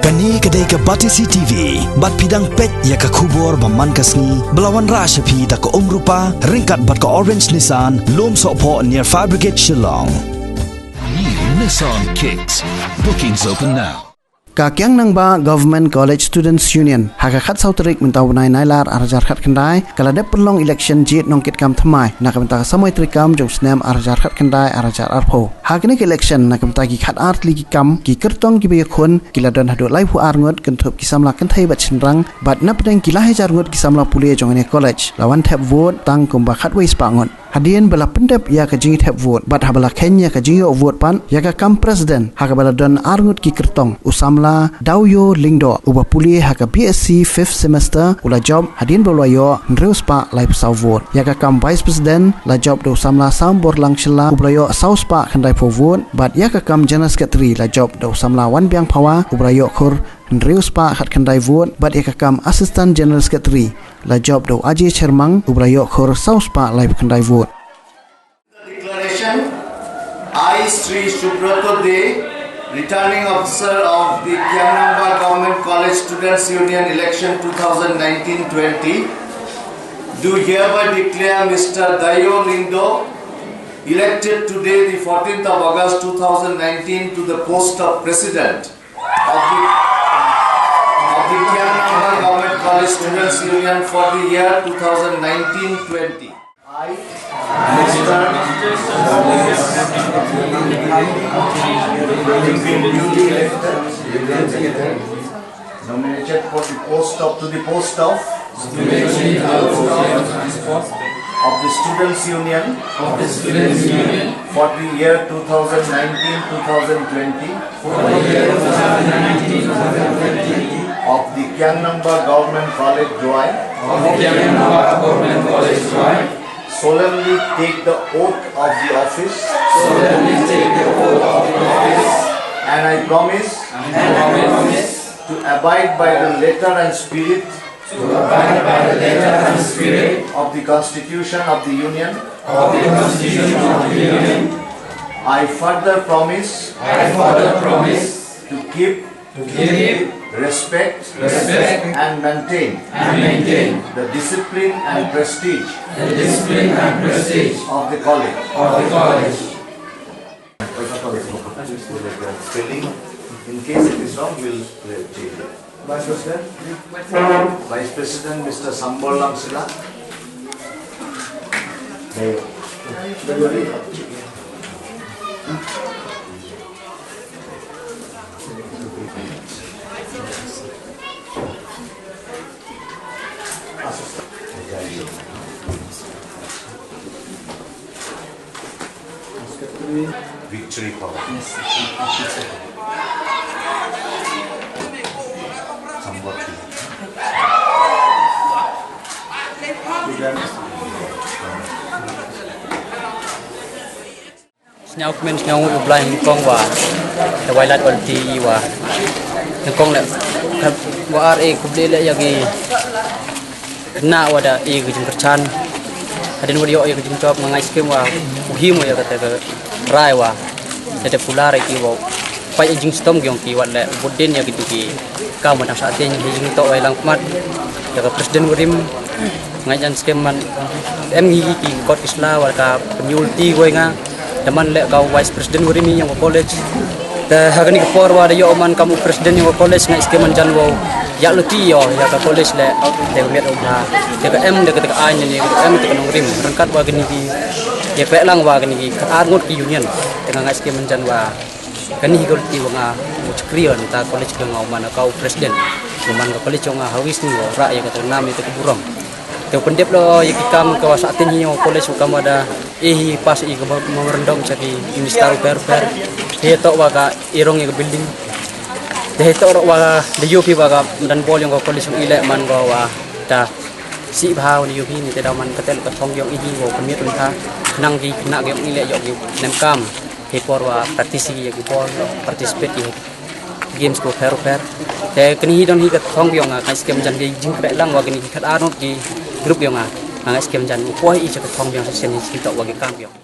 Kani kedai ke Batisi TV, bat pidang pet ya ke kubur baman kasni, belawan rashapi da ke rupa, ringkat bat ke orange Nissan, lom sokpo near Fire Brigade Shillong. New Nissan Kicks. Bookings open now. Kakyang nang ba Government College Students Union hakakat sautrik mentau nai nailar arjar khat kendai kala dep perlong election jit Nongkitkam Thymmai nak mentah samoi trikam jong snam arjar khat kendai arjar arpho hakini ke election nak mentah ki khat art ligi kam ki kertong ki be khon kila don hadu lai hu arngot kentup ki samla kenthai bat chinrang bat nap deng kila hajar ngot ki samla puli jong ne college lawan tap vote tang kumba khat wei spangot hadian bala pendep ya ka jingi tap vote bat habala kenya ka jingi vote pan ya ka kam president hakabala don arngot ki kertong Samla Dawyoo Lyngdoh uba puli haka BSc 5th semester ula job hadin bolayo nreus pa lai pesau vote ya ka kam vice president la job do Samla sambor lang shela ublayo saus pa khandai po vote bat ya ka kam general secretary la job do Samla wan biang phawa ublayo khur nreus pa khat khandai vote bat ya ka kam assistant general secretary la job do aji chermang ublayo khur saus pa lai khandai vote. Declaration I Sri Subrato De, Returning Officer of the Kngcsu Government College Students Union Election 2019-20, do hereby declare Mr. Dawyoo Lyngdoh elected today, the 14th of August 2019, to the post of President of the Kngcsu Government College Students Union for the year 2019-20. I, nominated for the post of the Students Union for the year 2019-2020 of the Kngcsu Government College Dawyoo. Solemnly take the oath of the office. And I promise to abide by the letter and spirit of the Constitution of the Union. I further promise to keep, respect and maintain the discipline and prestige of the college. Spelling, in case it is wrong, we'll change it. Vice President Mr. Samla. Victory power. Nhau men nhau ublai kong wa the wailat walti wa kong le wa re kuble le yagi na wada e gijin kerchan hadin wadio e gijin job mangai skem wa uhim ya kata ke rai wa tete pular ki wa pai jing stom gyong ki wa le budin ya gitu ki ka mo saat ni jing to wailang mat ya presiden urim ngajan skem man em gi ki kot isla wa ka penyulti goi nga teman le kau vice president urim yang college ta hagani ke porwa de yo man kamu presiden yang college ngai skem man jan wo ya luti yo ya ka college le de met obha de ka em de ka ai ni em te nong rim rangkat wa gani ki ye pe lang wa gani ki arngot ki union dengan ngai skem man jan wa kani hi golti wa nga chkrion ta college ke ngau man kau presiden man ka college nga hawis ni wa ra ya ka nam te burong te pendep lo ye ki kam ka saat ni yo college kam ada pas i ka merendam saki minister per he to wa ka irong ye building de to wa de yupi wa ka dan bol yang ko college ile man go wa ta si bhau ni yupi ni te da man ka tel ka thong yong i hi go kami tun tha nang gi na ge ile yo gi nem kam he por wa praktisi ye gi por participate ye games ko per te kini hi don hi ka thong yong ka skem jan ge jing pe lang wa kini khat anot gi group yong ngai skem jan ko i cha ka thong yong sen ni to wa ge kam yong